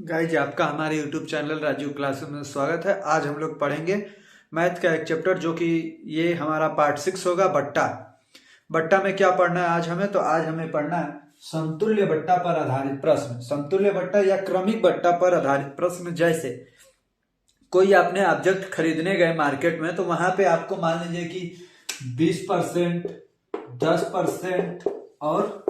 Guys आपका हमारे YouTube channel Rajiv classes में स्वागत है। आज हम लोग पढ़ेंगे मैथ का एक चैप्टर जो कि ये हमारा पार्ट 6 होगा। बट्टा बट्टा में क्या पढ़ना है आज हमें? तो आज हमें पढ़ना है समतुल्य बट्टा पर आधारित प्रश्न। समतुल्य बट्टा या क्रमिक बट्टा पर आधारित प्रश्न, जैसे कोई आपने ऑब्जेक्ट खरीदने गए मार्केट में, तो वहां पे आपको मान लीजिए कि 20%, 10% और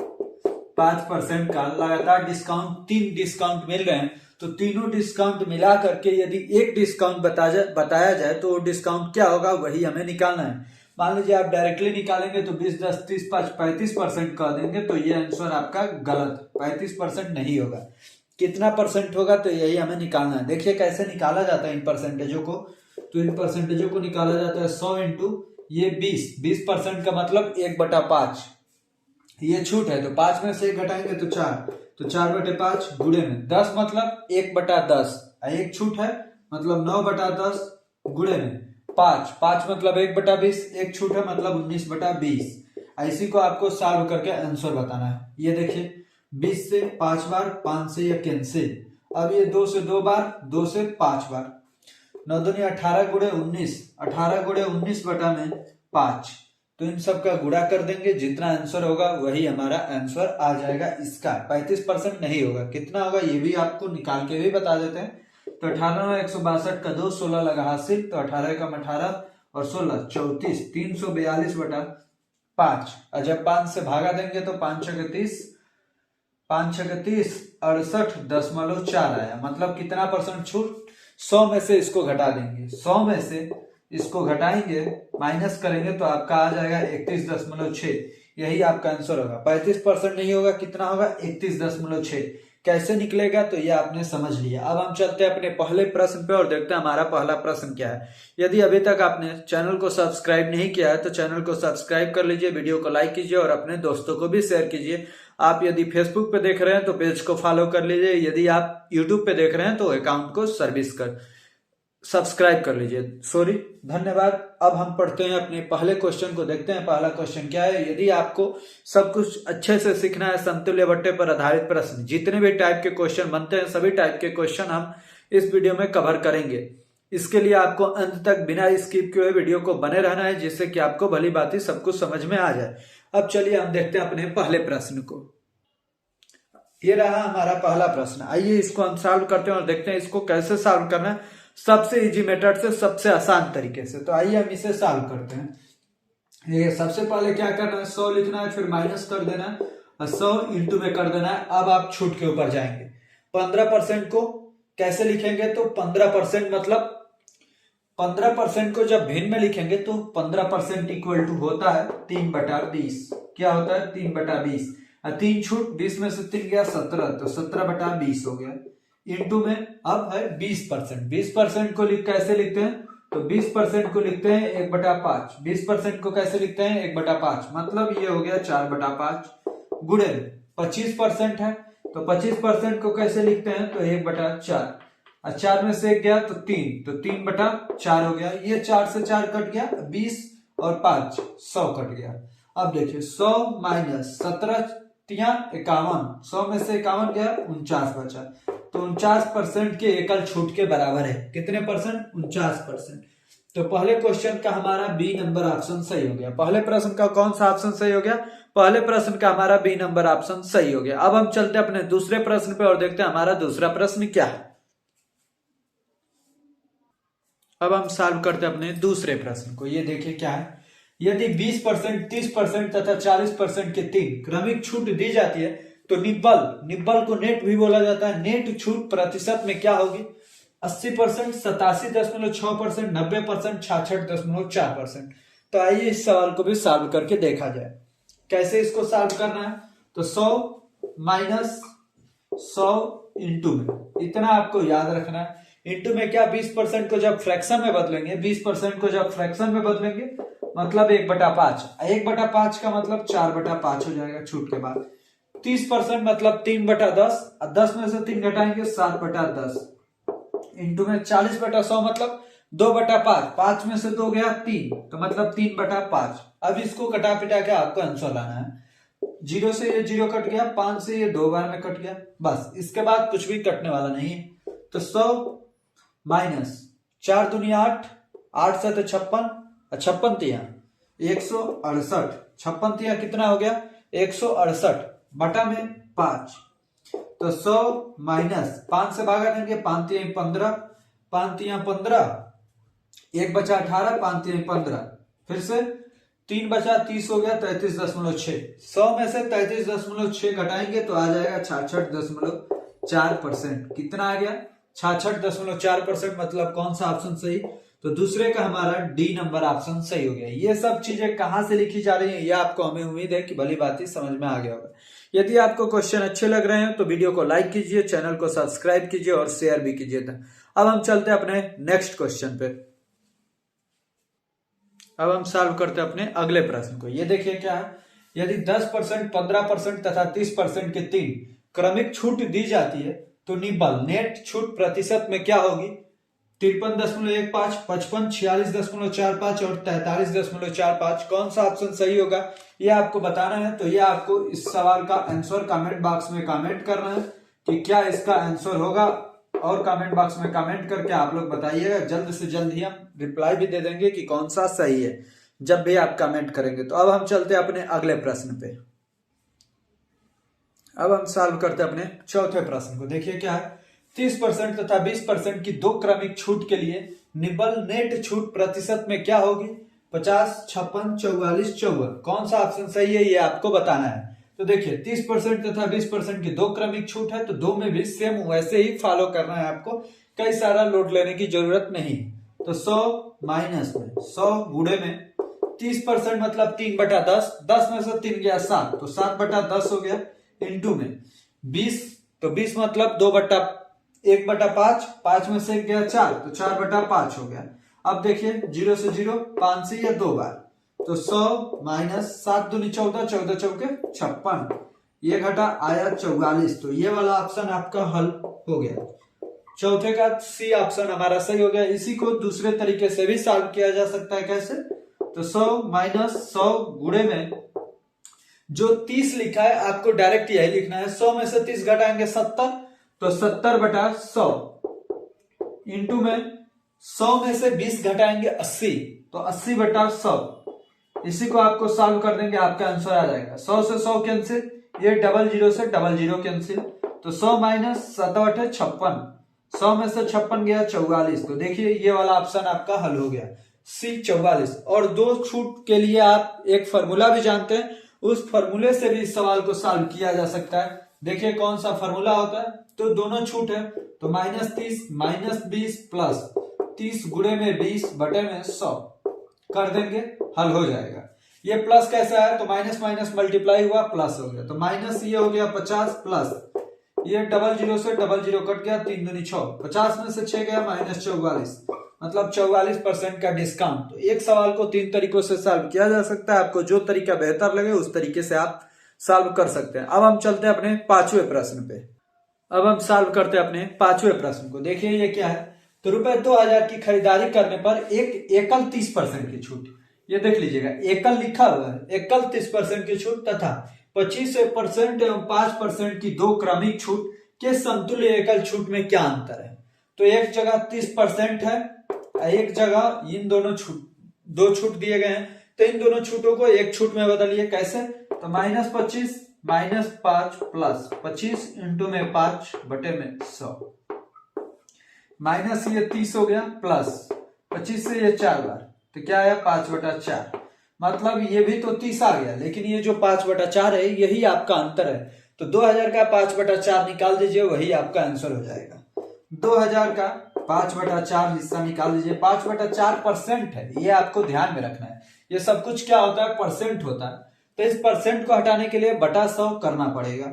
5% का लगातार डिस्काउंट, 3 डिस्काउंट मिल गए हैं। तो तीनों डिस्काउंट मिला करके यदि एक डिस्काउंट बताया जाए तो वो डिस्काउंट क्या होगा, वही हमें निकालना है। मान लीजिए आप डायरेक्टली निकालेंगे तो 20, 10, 30, 35% कर देंगे, तो ये आंसर आपका गलत, 35% नहीं होगा। कितना परसेंट होगा, तो यही हमें निकालना है। देखिए कैसे निकाला जाता है इन परसेंटेजों को। तो इन परसेंटेजों को निकाला जाता है 100 इंटू ये 20% का मतलब 1/5। ये छूट है तो 5 में से 1 घटाएंगे तो 4, तो 4/5 गुणे में 10 मतलब 1/10, एक छूट है मतलब 9/10 गुणे में 5 मतलब 1/20, एक छूट है मतलब 19/20। इसी को आपको सॉल्व करके आंसर बताना है। ये देखिए 20 से 5 बार, 5 से ये कैंसिल। अब ये 2 से 2 बार, 2 से 5 बार, 9 दूनी 18 गुणे 19, 18 गुणे 19 बटा में 5। तो इन सब का गुणा कर देंगे, जितना आंसर होगा वही हमारा आंसर आ जाएगा। इसका 35% नहीं होगा, कितना होगा ये भी आपको निकाल के भी बता देते हैं। तो 18 में 162 का 2, 16 लगा हासिल, तो 18 का 18 और 16 34, 342/5। और जब 5 से भागा देंगे तो 5 छक 30, 5 छक 30, 68.4 आया। मतलब कितना परसेंट छूट? 100 में से इसको घटा देंगे, 100 में से इसको घटाएंगे, माइनस करेंगे तो आपका आ जाएगा 31.6। यही आपका आंसर होगा। 35% नहीं होगा, कितना होगा? 31.6। कैसे निकलेगा तो ये आपने समझ लिया। अब हम चलते हैं अपने पहले प्रश्न पे और देखते हैं हमारा पहला प्रश्न क्या है। यदि अभी तक आपने चैनल को सब्सक्राइब नहीं किया है तो चैनल को सब्सक्राइब कर लीजिए, वीडियो को लाइक कीजिए और अपने दोस्तों को भी शेयर कीजिए। आप यदि फेसबुक पे देख रहे हैं तो पेज को फॉलो कर लीजिए, यदि आप यूट्यूब पे देख रहे हैं तो अकाउंट को सब्सक्राइब कर लीजिए। सॉरी, धन्यवाद। अब हम पढ़ते हैं अपने पहले क्वेश्चन को, देखते हैं पहला क्वेश्चन क्या है। यदि आपको सब कुछ अच्छे से सीखना है समतुल्य बट्टे पर आधारित प्रश्न, जितने भी टाइप के क्वेश्चन बनते हैं सभी टाइप के क्वेश्चन हम इस वीडियो में कवर करेंगे। इसके लिए आपको अंत तक बिना स्किप किए वीडियो को बने रहना है, जिससे कि आपको भली भांति सब कुछ समझ में आ जाए। अब चलिए हम देखते हैं अपने पहले प्रश्न को। ये रहा हमारा पहला प्रश्न। आइए इसको हम सॉल्व करते हैं और देखते हैं इसको कैसे सॉल्व करना है, सबसे इजी मेथड से, सबसे आसान तरीके से। तो आइए हम इसे सॉल्व करते हैं। ये सबसे पहले क्या करना है, 100 लिखना है, फिर माइनस कर देना है और 100 इंटू में कर देना है। अब आप छूट के ऊपर जाएंगे। 15% को कैसे लिखेंगे, तो 15% मतलब 15% को जब भिन्न में लिखेंगे तो 15% इक्वल टू होता है 3/20। क्या होता है? 3/20। 3 छूट, 20 में से 3 गया 17, तो 17/20 हो गया। इंटू में अब है 20%। 20% को कैसे लिखते हैं, तो 20% को लिखते हैं 1/5। 20% को कैसे लिखते हैं? 1/5, मतलब ये हो गया 4/5 गुणे 25% है, तो 25% को कैसे लिखते हैं, तो 1/4। 4 में से 1 गया तो 3, तो 3/4 हो गया। ये 4 से 4 कट गया, 20 और 5 100 कट गया। अब देखिए 100 माइनस 17 51, 100 में से 51 गया, 49 बचा। तो 49% के एकल छूट के बराबर है। कितने परसेंट? 49%। तो पहले क्वेश्चन का हमारा बी नंबर ऑप्शन सही हो गया। पहले प्रश्न का कौन सा ऑप्शन सही हो गया? पहले प्रश्न का हमारा बी नंबर ऑप्शन सही हो गया। अब हम चलते हैं अपने दूसरे प्रश्न पे और देखते हैं हमारा दूसरा प्रश्न क्या है। अब हम सॉल्व करते हैं अपने दूसरे प्रश्न को। ये देखिए क्या है। यदि 20%, 30% तथा 40% के 3 क्रमिक छूट दी जाती है तो निब्बल को नेट भी बोला जाता है। नेट छूट प्रतिशत में क्या होगी? 80%, 87.6%, 90%, 66.4%। तो आइए इस सवाल को भी सॉल्व करके देखा जाए। कैसे इसको सॉल्व करना है, तो 100 माइनस 100 इंटू में, इतना आपको याद रखना है। इंटू में क्या, 20% को जब फ्रैक्शन में बदलेंगे, 20% को जब फ्रैक्शन में बदलेंगे मतलब 1/5। 1/5 का मतलब 4/5 हो जाएगा छूट के बाद। 30% मतलब 3/10, 10 में से 3 घटाएंगे 7/10। इंटू में 40/100 मतलब 2/5, 5 में से 2 गया 3, तो मतलब 3/5। अब इसको कटा पिटा के आपको आंसर लाना है। जीरो से ये जीरो कट गया, 5 से ये 2 बार में कट गया, बस इसके बाद कुछ भी कटने वाला नहीं है। तो 100 माइनस 4 दूनी 8, 8 से तो 56, 56 तिया 168, 56 तिया कितना हो गया 168 बटा में 5। तो 100 माइनस 5 से भागा देंगे, 5 तिया 15, 5 तिया 15, 1 बचा 18, 5 तिया 15, फिर से 3 बचा 30 हो गया 33.6। 100 में से 33.6 घटाएंगे तो आ जाएगा 66.4%। कितना आ गया 66.4%। मतलब कौन सा ऑप्शन सही? तो दूसरे का हमारा डी नंबर ऑप्शन सही हो गया। ये सब चीजें कहां से लिखी जा रही है ये आपको हमें उम्मीद है कि भली बात ही समझ में आ गया होगा। यदि आपको क्वेश्चन अच्छे लग रहे हैं तो वीडियो को लाइक कीजिए, चैनल को सब्सक्राइब कीजिए और शेयर भी कीजिए। अब हम चलते हैं अपने नेक्स्ट क्वेश्चन पे। अब हम सॉल्व करते हैं अपने अगले प्रश्न को। ये देखिए क्या है, यदि 10%, 15% तथा 30% की 3 क्रमिक छूट दी जाती है तो निबल नेट छूट प्रतिशत में क्या होगी? 53.15, 55, 46.45 और 43.45। कौन सा ऑप्शन सही होगा ये आपको बताना है। तो ये आपको इस सवाल का आंसर कमेंट बॉक्स में कमेंट करना है कि क्या इसका आंसर होगा, और कमेंट बॉक्स में कमेंट करके आप लोग बताइएगा। जल्द से जल्द ही हम रिप्लाई भी दे देंगे कि कौन सा सही है जब भी आप कमेंट करेंगे। तो अब हम चलते हैं अपने अगले प्रश्न पे। अब हम सॉल्व करते हैं अपने चौथे प्रश्न को। देखिए क्या है, 30% तथा 20% की 2 क्रमिक छूट के लिए निबल नेट छूट प्रतिशत में क्या होगी? 50, 56, 44, 54। कौन सा ऑप्शन सही है ये आपको बताना है। तो देखिए 30% तथा 20% की 2 क्रमिक छूट है तो 2 में भी सेम वैसे ही फॉलो करना है आपको, कई सारा लोड लेने की जरूरत नहीं। तो 100 माइनस में 100 गुणे में 30% मतलब 3/10, 10 में से 3 गया 7 तो 7/10 हो गया, इंटू में 20 तो 20 मतलब 1/5, 5 में से 1 गया 4 तो 4/5 हो गया। अब देखिए 0 से 0, 5 से या 2 बार, तो 100 माइनस 7 दूनी 14, 14 चौके 56, ये घटा आया 44। तो ये वाला ऑप्शन आपका हल हो गया। चौथे का सी ऑप्शन हमारा सही हो गया। इसी को दूसरे तरीके से भी सॉल्व किया जा सकता है। कैसे? तो 100 माइनस 100 गुणे में जो 30 लिखा है आपको डायरेक्ट यही लिखना है। 100 में से 30 घटाएंगे 70 तो 70/100, इंटू में 100 में से 20 घटाएंगे 80 तो 80/100। इसी को आपको सॉल्व कर देंगे, आपका आंसर आ जाएगा। 100 से 100 कैंसिल, ये 00 से 00 कैंसिल, तो 100 माइनस 7 56, 100 में से 56 गया 44। तो देखिए ये वाला ऑप्शन आपका हल हो गया, सी 44। और 2 छूट के लिए आप एक फॉर्मूला भी जानते हैं, उस फॉर्मूले से भी इस सवाल को सॉल्व किया जा सकता है। देखिए कौन सा फॉर्मूला होता है। तो दोनों छूट है तो -30 माइनस 20 प्लस 30 गुणे में 20 बटे में 100 कर देंगे, हल हो जाएगा। ये प्लस कैसा है तो माइनस माइनस मल्टीप्लाई हुआ प्लस हो गया, तो माइनस ये हो गया 50 प्लस ये 00 से 00 कट गया, 3 दूनी 6, 50 में से 6 गया -44, मतलब 44% का डिस्काउंट। तो एक सवाल को 3 तरीकों से सॉल्व किया जा सकता है। आपको जो तरीका बेहतर लगे उस तरीके से आप सॉल्व कर सकते हैं। अब हम चलते हैं अपने 5वें प्रश्न पे। अब हम सॉल्व करते हैं अपने 5वें प्रश्न को। देखिए ये क्या है, तो रुपए 2000 की खरीदारी करने पर एक एकल 30% की छूट, ये देख लीजिएगा एकल लिखा हुआ है, एकल 30% की छूट तथा 25% एवं 5% की 2 क्रमिक छूट के समतुल्य एकल छूट में क्या अंतर है। तो एक जगह 30% है, एक जगह इन दोनों छूट 2 छूट दिए गए हैं, तो इन दोनों छूटों को एक छूट में बदलिए। कैसे? तो -25 माइनस 5 प्लस 25 इंटू में 5 बटे में 100, माइनस ये 30 हो गया प्लस 25 से ये 4 बार तो क्या आया 5/4, मतलब ये भी तो 30 आ गया, लेकिन ये जो 5/4 है यही आपका अंतर है। तो 2000 का 5/4 निकाल दीजिए, वही आपका आंसर हो जाएगा। 2000 का 5/4 हिस्सा निकाल दीजिए, 5/4% है, ये आपको ध्यान में रखना है। ये सब कुछ क्या होता है, परसेंट होता है, तो इस परसेंट को हटाने के लिए बटा 100 करना पड़ेगा,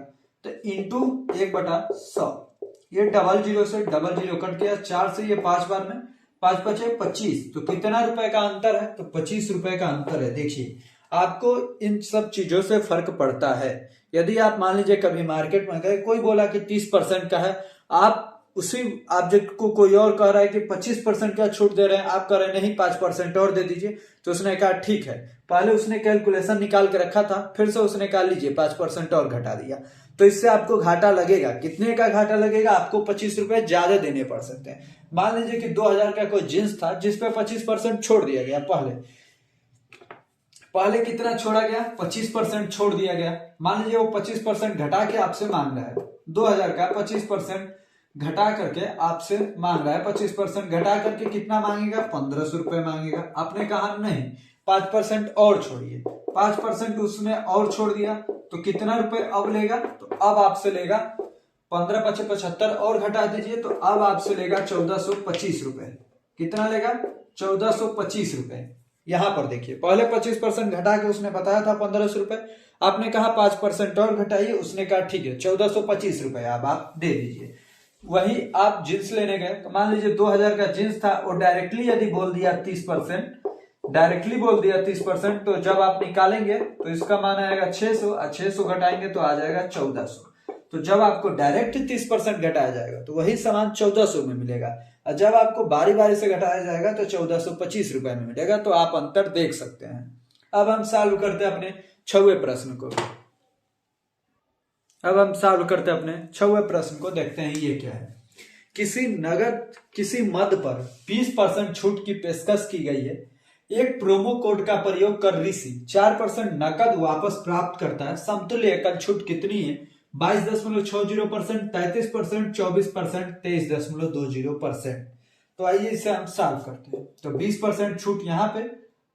तो इंटू 1/100, ये 00 से 00 कट गया, 4 से ये 5 बार में 5 5 25, तो कितना रुपए का अंतर है, तो 25 रुपए का अंतर है। देखिए आपको इन सब चीजों से फर्क पड़ता है। यदि आप मान लीजिए कभी मार्केट में गए, कोई बोला कि 30% का है, आप उसी ऑब्जेक्ट को कोई और कह रहा है कि 25% क्या छूट दे रहे हैं, आप कह रहे हैं नहीं 5% और दे दीजिए, तो उसने कहा ठीक है। पहले उसने कैलकुलेशन निकाल के रखा था, फिर से उसने कहा लीजिए 5% और घटा दिया, तो इससे आपको घाटा लगेगा। कितने का घाटा लगेगा? आपको 25 रुपए ज्यादा देने पड़ सकते हैं। मान लीजिए कि 2000 का कोई जींस था जिसपे 25% छोड़ दिया गया। पहले कितना छोड़ा गया? 25% छोड़ दिया गया। मान लीजिए वो 25% घटा के आपसे मांग रहा है 2000 का 25% घटा करके आपसे मांग रहा है। 25% घटा करके कितना मांगेगा? 1500 रुपए मांगेगा। आपने कहा नहीं 5% और छोड़िए, 5% उसने और छोड़ दिया तो कितना रुपए अब लेगा? तो अब आपसे लेगा 15 × 75 और घटा दीजिए, तो अब आपसे लेगा 1425 रुपए। कितना लेगा? 1425 रुपए। यहां पर देखिए पहले 25% घटा के उसने बताया था 1500 रुपए, आपने कहा 5% और घटाइए, उसने कहा ठीक है 1425 रुपए अब आप दे दीजिए। वही आप जींस लेने गए, तो मान लीजिए 2000 का जींस था, और डायरेक्टली यदि बोल दिया 30%, तो जब आप निकालेंगे तो इसका मान आएगा 600, और 600 घटाएंगे तो आ जाएगा 1400। तो जब आपको डायरेक्ट 30% घटाया जाएगा तो वही सामान 1400 में मिलेगा, और जब आपको बारी बारी से घटाया जाएगा तो 1425 रुपए में मिलेगा। तो आप अंतर देख सकते हैं। अब हम सॉल्व करते हैं अपने 6वें प्रश्न को। देखते हैं ये क्या है। किसी मद पर 20% छूट की पेशकश की गई है। एक प्रोमो कोड का प्रयोग कर ऋषि 4% नकद वापस प्राप्त करता है। समतुल्य एकल छूट कितनी है? 22.60%, 33%, 24%, 23.20%। तो आइए इसे हम सॉल्व करते हैं। तो 20% छूट यहाँ पे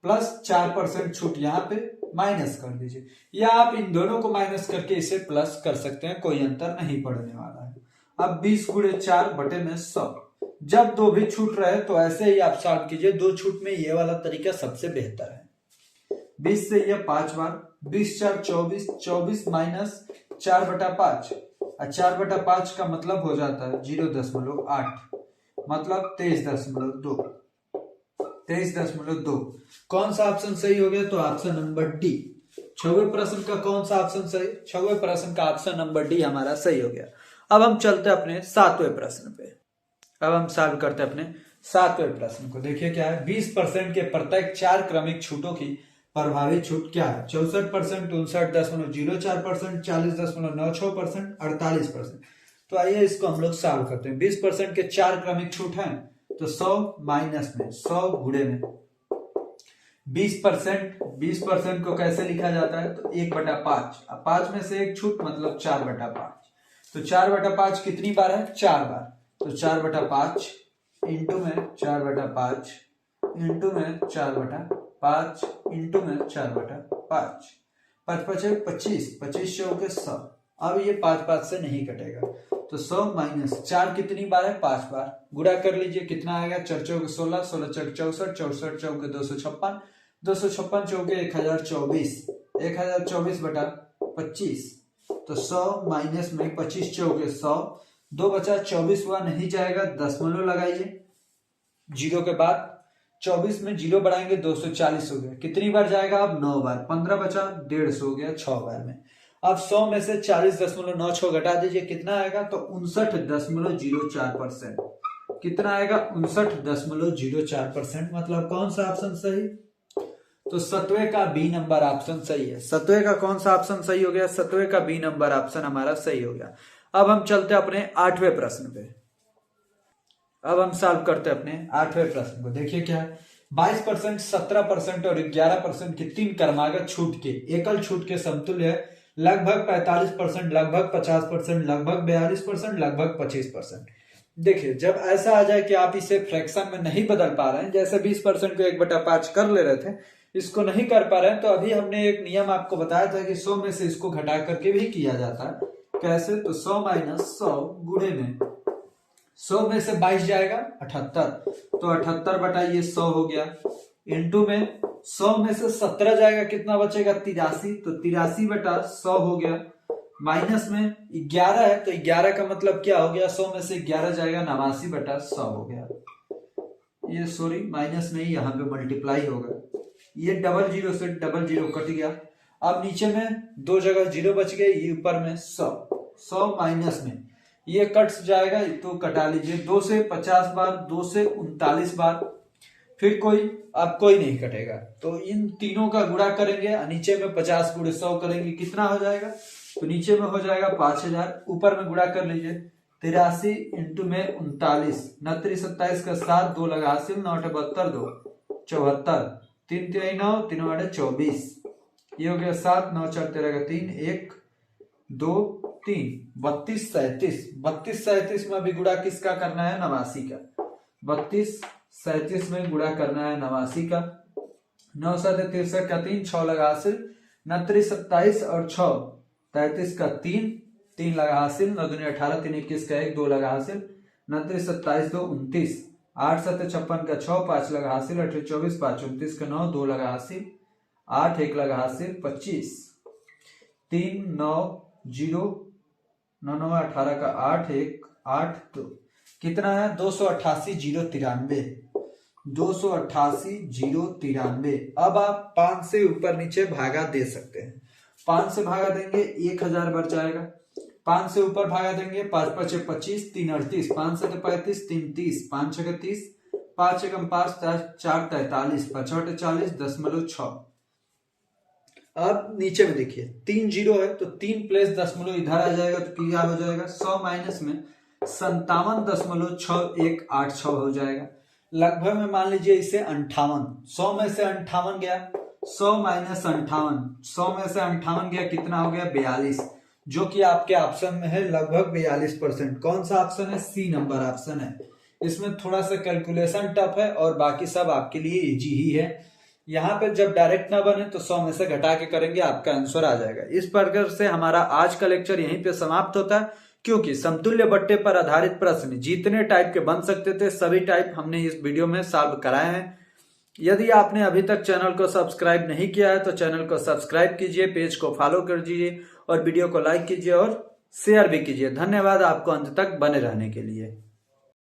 प्लस 4% छूट यहाँ पे माइनस कर दीजिए, या आप इन दोनों को माइनस करके इसे प्लस कर सकते हैं, कोई अंतर नहीं पड़ने वाला है। अब 20 × 4/100। जब दो भी छूट रहे तो ऐसे ही आप सॉल्व कीजिए। दो छूट में ये वाला तरीका सबसे बेहतर है। 20 से ये 5 बार, 20 × 4 24, 24 माइनस 4/5, और 4/5 का मतलब हो जाता है 0.8, मतलब 23.2। कौन सा ऑप्शन सही हो गया? तो ऑप्शन नंबर डी। 6वें प्रश्न का कौन सा ऑप्शन सही? 6वें प्रश्न का ऑप्शन नंबर डी हमारा सही हो गया। अब हम चलते अपने 7वें प्रश्न पे। अब हम सॉल्व करते अपने 7वें प्रश्न को। देखिए क्या है। 20% के प्रत्येक 4 क्रमिक छूटों की प्रभावी छूट क्या है? 64%, 59.04%, 40.96%, 48%। तो आइए इसको हम लोग सॉल्व करते हैं। 20% के 4 क्रमिक छूट हैं, तो 100 माइनस में 100 गुणे में 20% को कैसे लिखा जाता है? तो 1/5। अब 5 में से एक छूट मतलब 4/5। तो 4/5 कितनी बार है? 4 बार। तो 4/5 इंटू में 4/5 इंटू में 4/5 इंटू में 4/5। 5 × 5 = 25, 25 चौके 100। अब ये 5 से नहीं कटेगा, तो 100 माइनस 4 कितनी बार है? 5 बार। गुणा कर लीजिए, कितना आएगा? 4 चौके 16, 16 चौके 64, 64 चौके 256, 256 चौके 1024, 1024/25। तो 100 माइनस में 25 चौके 100, 2 बचा 24 हुआ, नहीं जाएगा, दशमलव लगाइए जीरो के बाद। 24 में जीरो बढ़ाएंगे 240 हो गया। कितनी बार जाएगा? अब 9 बार। 15 बचा 150 हो गया 6 बार में। अब 100 में से 40.96 घटा दीजिए, कितना आएगा? तो 59.04%। कितना आएगा? 59.04%। मतलब कौन सा ऑप्शन सही? तो 7वें का बी नंबर ऑप्शन सही है। 7वें का कौन सा ऑप्शन सही हो गया? 7वें का बी नंबर ऑप्शन हमारा सही हो गया। अब हम चलते अपने 8वें प्रश्न पे। अब हम सॉल्व करते अपने 8वें प्रश्न को। देखिए क्या है। 22%, 17% और 11% की 3 क्रमागत छूट के एकल छूट के समतुल्य है लगभग 45%, लगभग 50%, लगभग 42%, लगभग 25%। देखिए जब ऐसा आ जाए कि आप इसे फ्रैक्शन में नहीं बदल पा रहे हैं, जैसे 20% को 1/5 कर ले रहे थे, इसको नहीं कर पा रहे हैं, तो अभी हमने एक नियम आपको बताया था कि 100 में से इसको घटा करके भी किया जाता है। कैसे? तो 100 माइनस 100 गुणे में 100 में से 22 जाएगा 78, तो 78/100 हो गया। इंटू में 100 में से 17 जाएगा, कितना बचेगा? 83, तो 83/100 हो गया। माइनस में 11 है, तो 11 का मतलब क्या हो गया? 100 में से 11 जाएगा, 89/100 हो गया। ये सॉरी माइनस नहीं, यहाँ पे मल्टीप्लाई होगा। ये 00 से 00 कट गया। अब नीचे में 2 जगह 0 बच गए, ये ऊपर में 100 माइनस में ये कट जाएगा तो कटा लीजिए। 2 से 50 बार, 2 से 39 बार, फिर कोई अब कोई नहीं कटेगा। तो इन तीनों का गुणा करेंगे, नीचे में 50 गुणे 100 करेंगे, कितना हो जाएगा? तो नीचे में हो जाएगा 5000, ऊपर में गुणा कर लीजिए। 83 इंटू में 39, 29 27 का 7, 2 लगा हासिल, 9 72 2 74, 3 3 9, 3 8 24, ये हो गया 7, 9 4 13 का 3, 1 2 3, 32 37, 32 37 में अभी गुणा किसका करना है? 89 का। 32 37 में गुणा करना है 89 का। 9 7 63 का 3, 6 लगा हासिल, 29 27 और 6 33 का 3, 3 लगा हासिल, 9 दूनी 18, 3 21 का 1, 2 लगा हासिल, 29 27 2 29, 8 7 56 का 6, 5 लगा हासिल, 8 24 5 29 का 9, 2 लगा हासिल, 8 1 लगा हासिल, 25, 3 9 0 9 9 18 का 8 1 8 2, कितना है? 288 093, 288 093। अब आप 5 से ऊपर नीचे भागा दे सकते हैं। 5 से भागा देंगे 1000 बच जाएगा। 5 से ऊपर भागा देंगे, 5 5 25, 3 38, 5 7 35, 3 30, 5 6 30, 5 1 5 4 43, 5 8 40, 10.6। अब नीचे में देखिए 3 जीरो है तो 3 प्लस दशमलव इधर आ जाएगा तो क्या हो जाएगा? 100 माइनस में 57.6186 हो जाएगा। लगभग में मान लीजिए इसे 58, 100 में से 58 गया, 100 माइनस 58, 100 में से 58 गया, कितना हो गया? 42, जो कि आपके ऑप्शन में है लगभग 42%। कौन सा ऑप्शन है? सी नंबर ऑप्शन है। इसमें थोड़ा सा कैलकुलेशन टफ है और बाकी सब आपके लिए इजी ही है। यहाँ पे जब डायरेक्ट ना बने तो 100 में से घटा के करेंगे, आपका आंसर आ जाएगा। इस प्रकार से हमारा आज का लेक्चर यहीं पे समाप्त होता है, क्योंकि समतुल्य बट्टे पर आधारित प्रश्न जितने टाइप के बन सकते थे सभी टाइप हमने इस वीडियो में सॉल्व कराए हैं। यदि आपने अभी तक चैनल को सब्सक्राइब नहीं किया है तो चैनल को सब्सक्राइब कीजिए, पेज को फॉलो कर दीजिए और वीडियो को लाइक कीजिए और शेयर भी कीजिए। धन्यवाद आपको अंत तक बने रहने के लिए।